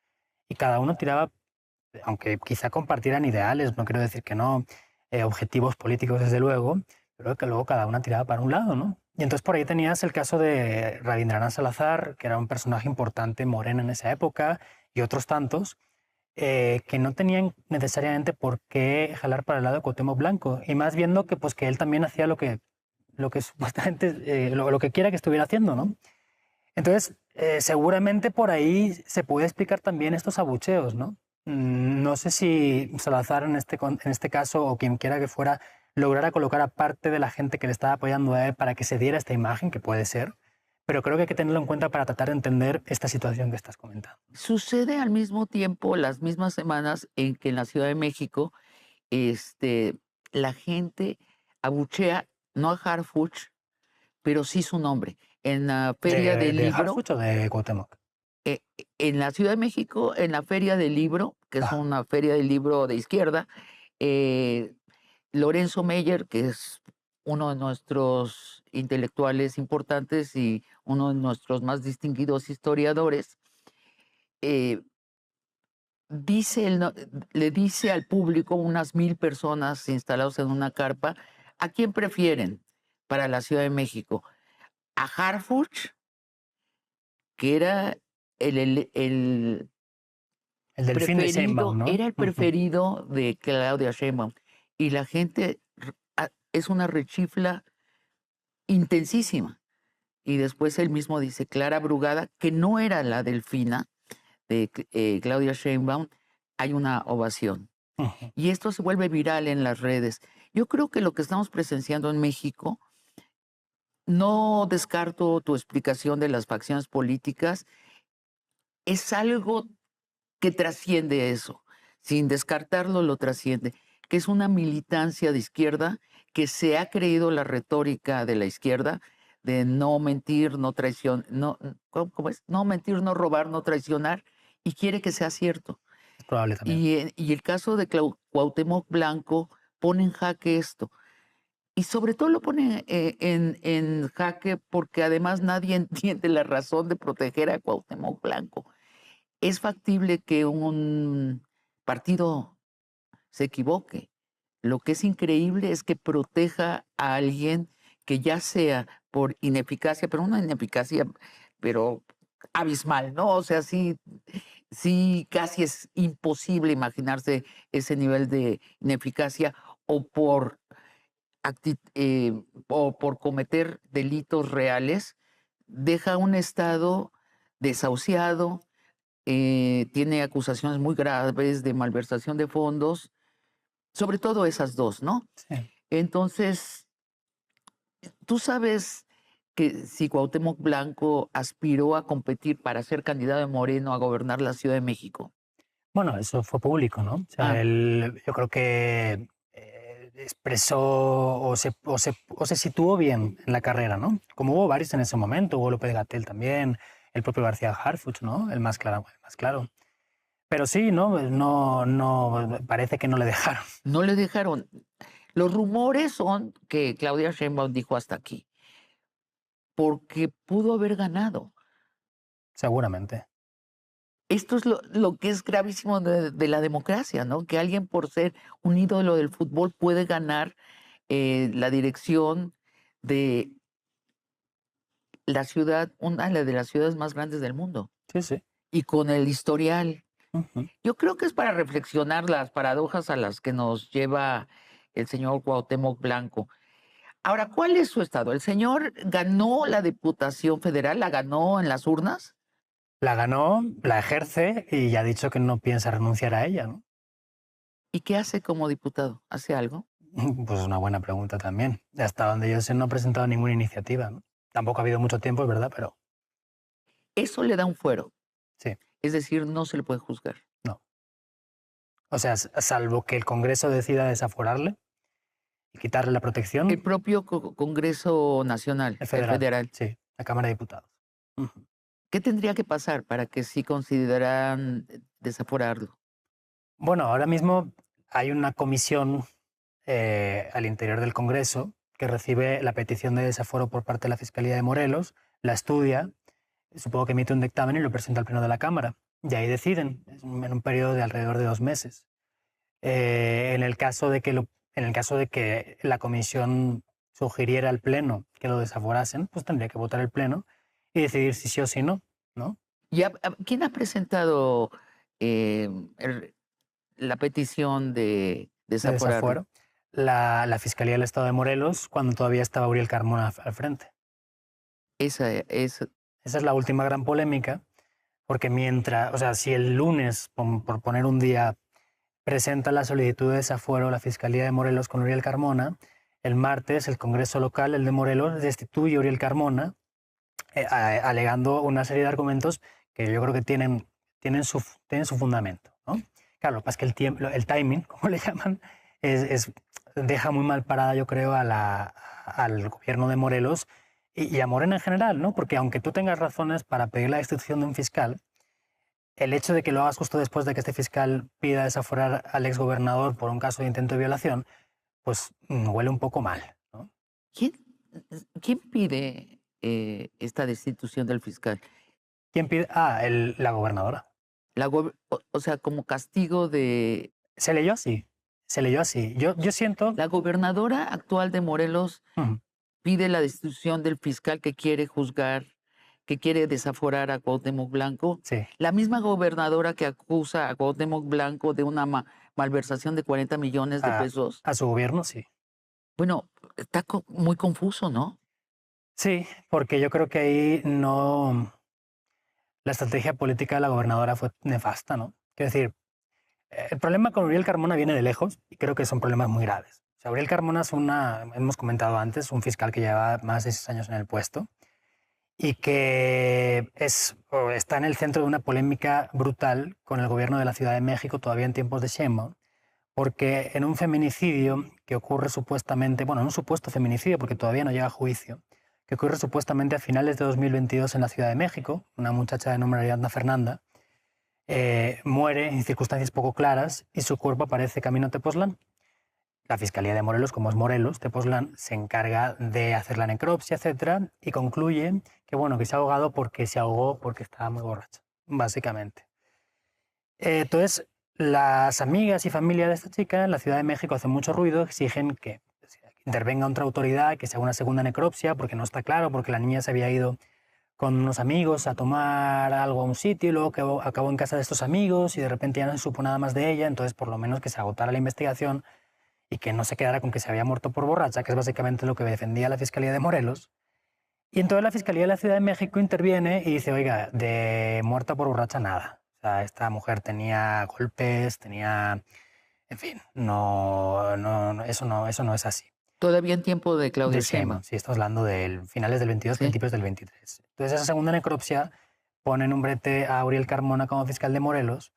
y cada uno tiraba, aunque quizá compartieran ideales, no quiero decir que no, objetivos políticos desde luego, pero que luego cada una tiraba para un lado, ¿no? Y entonces por ahí tenías el caso de Rabindranath Salazar, que era un personaje importante morena en esa época, y otros tantos, que no tenían necesariamente por qué jalar para el lado de Cuauhtémoc Blanco, y más viendo que, pues, que él también hacía lo que supuestamente, lo que quiera que estuviera haciendo, ¿no? Entonces, seguramente por ahí se puede explicar también estos abucheos, ¿no? No sé si Salazar en este caso o quien quiera que fuera lograra colocar a parte de la gente que le estaba apoyando a él para que se diera esta imagen, que puede ser, pero creo que hay que tenerlo en cuenta para tratar de entender esta situación que estás comentando. Sucede al mismo tiempo, las mismas semanas en que en la Ciudad de México, este, la gente abuchea no a Harfuch, pero sí su nombre. en la Feria del ¿De Libro, Harfuch o de Cuauhtémoc? eh, en la Ciudad de México, en la Feria del Libro, que es Ah, una feria del libro de izquierda, eh, Lorenzo Meyer, que es uno de nuestros intelectuales importantes y uno de nuestros más distinguidos historiadores, eh, dice le dice al público, unas 1000 personas instalados en una carpa, ¿a quién prefieren para la Ciudad de México? ¿A Harfuch, que era el el delfín de Sheinbaum, preferido, ¿no? era el Ujú. preferido de Claudia Sheinbaum? Y la gente es una rechifla intensísima. Y después él mismo dice, Clara Brugada, que no era la delfina de Claudia Sheinbaum, hay una ovación. Ujú. Y esto se vuelve viral en las redes. Yo creo que lo que estamos presenciando en México, no descarto tu explicación de las facciones políticas, es algo que trasciende eso. Sin descartarlo, lo trasciende, que es una militancia de izquierda que se ha creído la retórica de la izquierda de no mentir, no traicionar, no, ¿cómo es? No mentir, no robar, no traicionar, y quiere que sea cierto. Es probable también. Y el caso de Cuauhtémoc Blanco pone en jaque esto. Y sobre todo lo pone en jaque porque además nadie entiende la razón de proteger a Cuauhtémoc Blanco. Es factible que un partido se equivoque. Lo que es increíble es que proteja a alguien que ya sea por ineficacia, pero una ineficacia, pero abismal, ¿no? O sea, sí, sí, casi es imposible imaginarse ese nivel de ineficacia o por, o por cometer delitos reales, deja un Estado desahuciado, tiene acusaciones muy graves de malversación de fondos, sobre todo esas dos, ¿no? Sí. Entonces, tú sabes que si Cuauhtémoc Blanco aspiró a competir para ser candidato de Moreno a gobernar la Ciudad de México. Bueno, eso fue público, ¿no? O sea, Ah, él, yo creo que expresó o se situó bien en la carrera, ¿no? Como hubo varios en ese momento, hubo López-Gatell también, el propio García Harfuch, ¿no? El más claro, el más claro. Pero sí, ¿no? No, parece que no le dejaron. no le dejaron. Los rumores son que Claudia Sheinbaum dijo hasta aquí, porque pudo haber ganado. Seguramente. Esto es lo que es gravísimo de la democracia, ¿no? Que alguien por ser un ídolo del fútbol puede ganar la dirección de la ciudad, una de las ciudades más grandes del mundo, Sí, sí. y con el historial. Ujú. Yo creo que es para reflexionar las paradojas a las que nos lleva el señor Cuauhtémoc Blanco. Ahora, ¿cuál es su estado? ¿El señor ganó la Diputación Federal? ¿La ganó en las urnas? La ganó, la ejerce y ya ha dicho que no piensa renunciar a ella, ¿no? ¿Y qué hace como diputado? ¿Hace algo? Pues es una buena pregunta también. Hasta donde yo sé no ha presentado ninguna iniciativa, ¿no? Tampoco ha habido mucho tiempo, es verdad, pero Eso le da un fuero, sí, es decir, no se le puede juzgar. no. O sea, salvo que el Congreso decida desaforarle y quitarle la El protección, propio Congreso Nacional, el el federal, federal, sí, la Cámara de Diputados. Ujú. ¿qué tendría que pasar para que sí consideraran desaforarlo? Bueno, ahora mismo hay una comisión al interior del Congreso que recibe la petición de desaforo por parte de la Fiscalía de Morelos, la estudia, supongo que emite un dictamen y lo presenta al Pleno de la Cámara. Y ahí deciden, en un periodo de alrededor de 2 meses. En el caso de que en el caso de que la comisión sugiriera al Pleno que lo desaforasen, pues tendría que votar el Pleno y decidir si sí o si no, ¿no? ¿Quién ha presentado eh, el- la petición de De desaforarlo? desafuero. La Fiscalía del Estado de Morelos, cuando todavía estaba Uriel Carmona al frente. Esa es, Esa es la última gran polémica, porque mientras, o sea, si el lunes, por poner un día, presenta la solicitud de desafuero a la Fiscalía de Morelos con Uriel Carmona, el martes el Congreso local, el de Morelos, destituye a Uriel Carmona, alegando una serie de argumentos que yo creo que tienen su fundamento, ¿no? Claro, lo que pasa es que el timing, como le llaman, deja muy mal parada, yo creo, al gobierno de Morelos y a Morena en general, ¿no? Porque aunque tú tengas razones para pedir la destitución de un fiscal, el hecho de que lo hagas justo después de que este fiscal pida desaforar al exgobernador por un caso de intento de violación, pues huele un poco mal, ¿no? ¿Quién, quién pide esta destitución del fiscal? ¿Quién pide? Ah, la gobernadora. O sea, como castigo de... Se leyó así, se leyó así. Yo siento... La gobernadora actual de Morelos Ujú, pide la destitución del fiscal que quiere juzgar, que quiere desaforar a Cuauhtémoc Blanco. sí, La misma gobernadora que acusa a Cuauhtémoc Blanco de una malversación de 40 millones de pesos. a su gobierno, sí. Bueno, está muy confuso, ¿no? Sí, porque yo creo que ahí no... La estrategia política de la gobernadora fue nefasta, ¿no? Quiero decir, el problema con Uriel Carmona viene de lejos y creo que son problemas muy graves. O sea, Uriel Carmona es hemos comentado antes, un fiscal que lleva más de 6 años en el puesto y que está en el centro de una polémica brutal con el gobierno de la Ciudad de México todavía en tiempos de Sheinbaum, porque en un feminicidio que ocurre supuestamente, bueno, en un supuesto feminicidio porque todavía no llega a juicio, que ocurre supuestamente a finales de 2022 en la Ciudad de México, una muchacha de nombre Ariadna Fernanda, muere en circunstancias poco claras y su cuerpo aparece camino a Tepoztlán. La Fiscalía de Morelos, como es Morelos, Tepoztlán, se encarga de hacer la necropsia, etcétera, y concluye que, bueno, que se ha ahogado porque se ahogó porque estaba muy borracha, básicamente. Entonces, las amigas y familia de esta chica en la Ciudad de México hacen mucho ruido, exigen que intervenga otra autoridad, que se haga una segunda necropsia, porque no está claro, porque la niña se había ido con unos amigos a tomar algo a un sitio y luego acabó en casa de estos amigos y de repente ya no se supo nada más de ella, entonces por lo menos que se agotara la investigación y que no se quedara con que se había muerto por borracha, que es básicamente lo que defendía la Fiscalía de Morelos. Y entonces la Fiscalía de la Ciudad de México interviene y dice, oiga, de muerta por borracha nada. O sea, esta mujer tenía golpes, tenía... En fin, eso no es así. Todavía en tiempo de De Claudia Sheinbaum, Sheinbaum. sí, estamos hablando de finales del 22, Sí. principios del 23. Entonces esa segunda necropsia pone en un brete a Uriel Carmona como fiscal de Morelos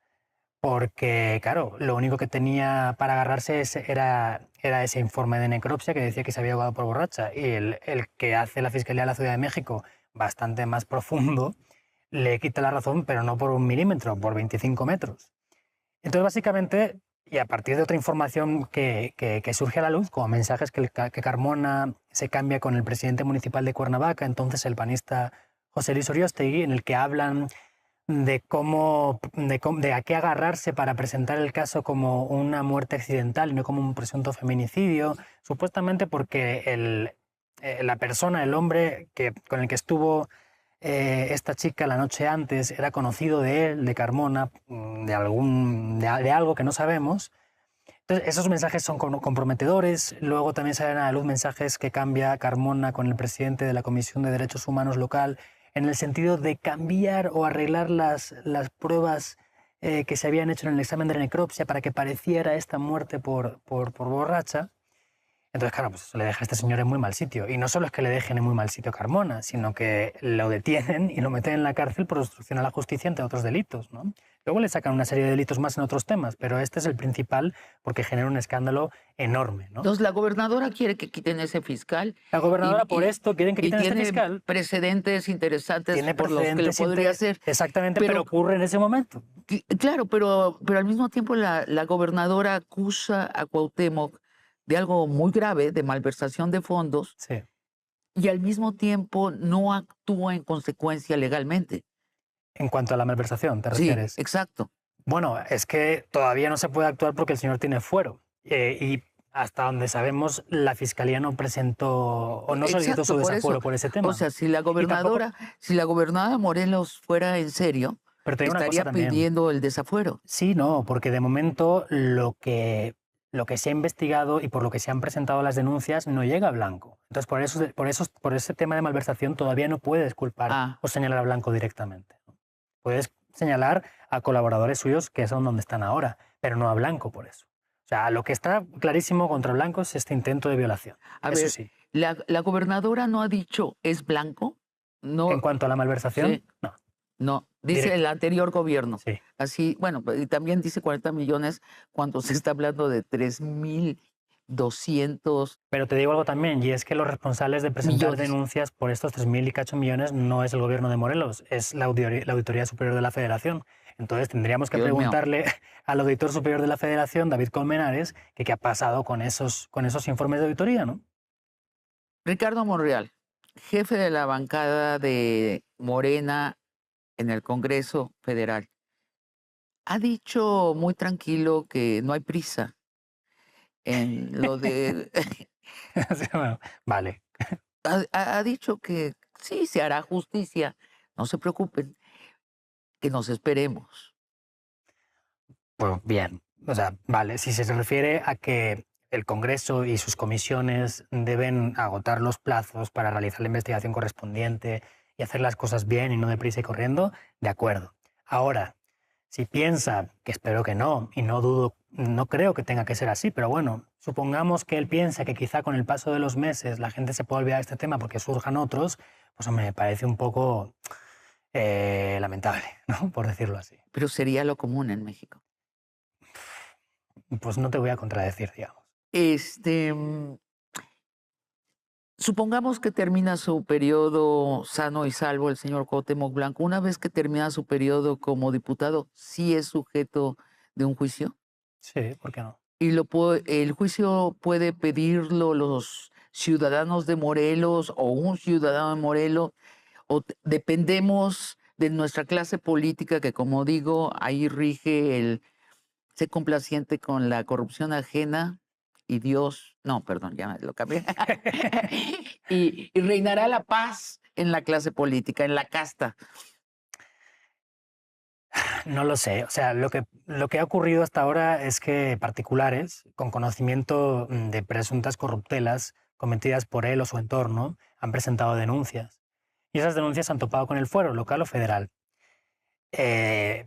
porque, claro, lo único que tenía para agarrarse era ese informe de necropsia que decía que se había ahogado por borracha y el que hace la Fiscalía de la Ciudad de México, bastante más profundo, le quita la razón, pero no por 1 milímetro, por 25 metros. Entonces, básicamente, y a partir de otra información que surge a la luz, como mensajes que Carmona se cambia con el presidente municipal de Cuernavaca, entonces el panista José Luis Oriostegui, en el que hablan de a qué agarrarse para presentar el caso como una muerte accidental y no como un presunto feminicidio, supuestamente porque la persona, el hombre con el que estuvo esta chica la noche antes era conocido de él, de Carmona, de algo que no sabemos. Entonces, esos mensajes son comprometedores. Luego también salen a la luz mensajes que cambia Carmona con el presidente de la Comisión de Derechos Humanos local en el sentido de cambiar o arreglar las pruebas que se habían hecho en el examen de la necropsia para que pareciera esta muerte por borracha. Entonces, claro, pues eso le deja a este señor en muy mal sitio. Y no solo es que le dejen en muy mal sitio a Carmona, sino que lo detienen y lo meten en la cárcel por obstrucción a la justicia, entre otros delitos, ¿no? Luego le sacan una serie de delitos más en otros temas, pero este es el principal porque genera un escándalo enorme, ¿no? Entonces, la gobernadora quiere que quiten ese fiscal. La gobernadora por esto quieren que quiten este fiscal. Precedentes interesantes Tiene por los que lo podría hacer. Exactamente, pero ocurre en ese momento. Claro, pero al mismo tiempo la gobernadora acusa a Cuauhtémoc de algo muy grave, de malversación de fondos, Sí. y al mismo tiempo no actúa en consecuencia legalmente. En cuanto a la malversación, ¿te Sí, refieres? exacto. Bueno, es que todavía no se puede actuar porque el señor tiene fuero. Y hasta donde sabemos, la fiscalía no presentó o no solicitó su desafuero por ese tema. O sea, si la gobernadora Morelos fuera en serio, estaría pidiendo el desafuero. Sí, no, porque de momento lo que se ha investigado y por lo que se han presentado las denuncias no llega a Blanco. Entonces, por ese tema de malversación todavía no puedes culpar o señalar a Blanco directamente. Puedes señalar a colaboradores suyos que son donde están ahora, pero no a Blanco por eso. O sea, lo que está clarísimo contra Blanco es este intento de violación. Eso sí. La gobernadora no ha dicho ¿es Blanco? No. En cuanto a la malversación, sí. No, dice el anterior gobierno. Sí. Así, bueno, y también dice 40 millones cuando se está hablando de 3,000 200 Pero te digo algo también, y es que los responsables de presentar millones. denuncias por estos 3.000 y cacho millones no es el gobierno de Morelos, es la Auditoría Superior de la Federación. Entonces tendríamos que Dios mío. preguntarle al auditor superior de la Federación, David Colmenares, que qué ha pasado con esos informes de auditoría, ¿no? Ricardo Monreal, jefe de la bancada de Morena en el Congreso Federal, ha dicho muy tranquilo que no hay prisa en lo de... Sí, bueno, vale. ha dicho que sí, se hará justicia, no se preocupen, que nos esperemos. Pues bien, o sea, vale, si se refiere a que el Congreso y sus comisiones deben agotar los plazos para realizar la investigación correspondiente y hacer las cosas bien y no deprisa y corriendo, de acuerdo. Ahora, si piensa, que espero que no, y no dudo, no creo que tenga que ser así, pero bueno, supongamos que él piensa que quizá con el paso de los meses la gente se pueda olvidar de este tema porque surjan otros, pues me parece un poco lamentable, ¿no? Por decirlo así. Pero sería lo común en México. Pues no te voy a contradecir, digamos. Este, supongamos que termina su periodo sano y salvo el señor Cuauhtémoc Blanco. Una vez que termina su periodo como diputado, ¿sí es sujeto de un juicio? Sí, ¿por qué no? Y el juicio puede pedirlo los ciudadanos de Morelos o un ciudadano de Morelos, o dependemos de nuestra clase política que, como digo, ahí rige el ser complaciente con la corrupción ajena y Dios, no, perdón, ya lo cambié. Y reinará la paz en la clase política, en la casta. No lo sé. O sea, lo que ha ocurrido hasta ahora es que particulares con conocimiento de presuntas corruptelas cometidas por él o su entorno han presentado denuncias. Y esas denuncias han topado con el fuero, local o federal. Eh,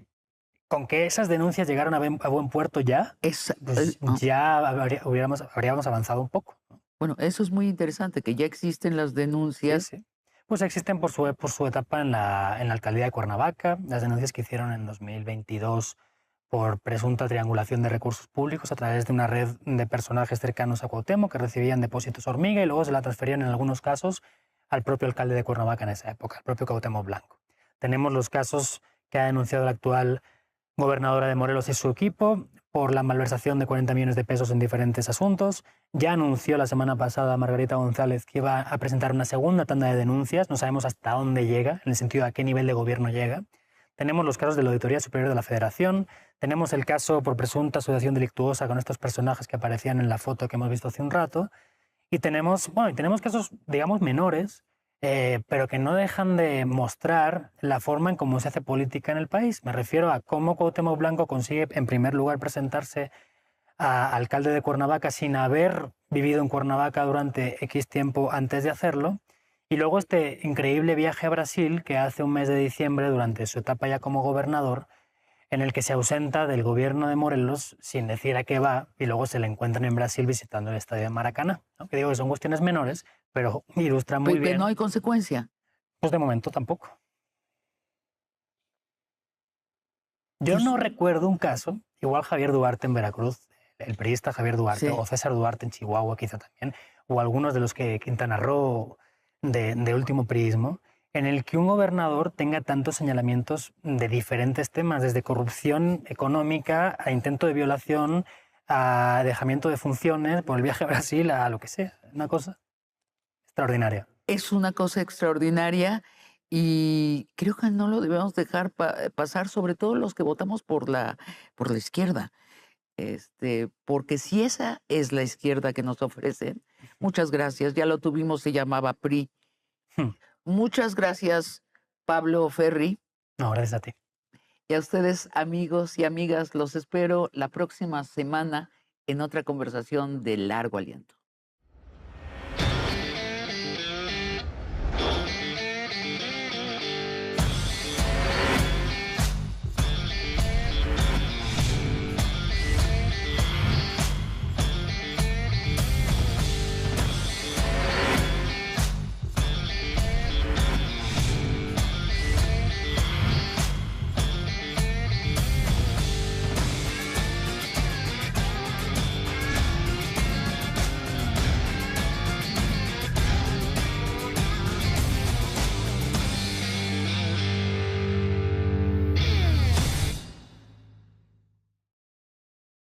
con que esas denuncias llegaron a buen puerto ya, pues ya habríamos avanzado un poco. Bueno, eso es muy interesante, que ya existen las Sí, denuncias. sí. Pues existen por su etapa en la alcaldía de Cuernavaca, las denuncias que hicieron en 2022 por presunta triangulación de recursos públicos a través de una red de personajes cercanos a Cuauhtémoc que recibían depósitos hormiga y luego se la transferían en algunos casos al propio alcalde de Cuernavaca en esa época, al propio Cuauhtémoc Blanco. Tenemos los casos que ha denunciado la actual gobernadora de Morelos y su equipo por la malversación de 40 millones de pesos en diferentes asuntos. Ya anunció la semana pasada Margarita González que iba a presentar una segunda tanda de denuncias. No sabemos hasta dónde llega, en el sentido de a qué nivel de gobierno llega. Tenemos los casos de la Auditoría Superior de la Federación. Tenemos el caso por presunta asociación delictuosa con estos personajes que aparecían en la foto que hemos visto hace un rato. Y tenemos, bueno, y tenemos casos, digamos, menores, pero que no dejan de mostrar la forma en cómo se hace política en el país. Me refiero a cómo Cuauhtémoc Blanco consigue, en primer lugar, presentarse a alcalde de Cuernavaca sin haber vivido en Cuernavaca durante X tiempo antes de hacerlo. Y luego este increíble viaje a Brasil que hace un mes de diciembre durante su etapa ya como gobernador, en el que se ausenta del gobierno de Morelos sin decir a qué va y luego se le encuentran en Brasil visitando el estadio de Maracaná, ¿no? Que digo que son cuestiones menores, pero ilustran muy Pero que no bien. hay consecuencia. Pues de momento tampoco. Yo Pues, no recuerdo un caso, igual Javier Duarte en Veracruz, el priista Javier Duarte, sí. o César Duarte en Chihuahua quizá también, o algunos de los que Quintana Roo de último priismo, en el que un gobernador tenga tantos señalamientos de diferentes temas, desde corrupción económica a intento de violación, a dejamiento de funciones, por el viaje a Brasil, a lo que sea. Una cosa extraordinaria. Es una cosa extraordinaria y creo que no lo debemos dejar pasar, sobre todo los que votamos por la izquierda. Porque si esa es la izquierda que nos ofrecen, muchas gracias, ya lo tuvimos, se llamaba PRI. Hmm. Muchas gracias, Pablo Ferri. No, gracias a ti. Y a ustedes, amigos y amigas, los espero la próxima semana en otra conversación de largo aliento.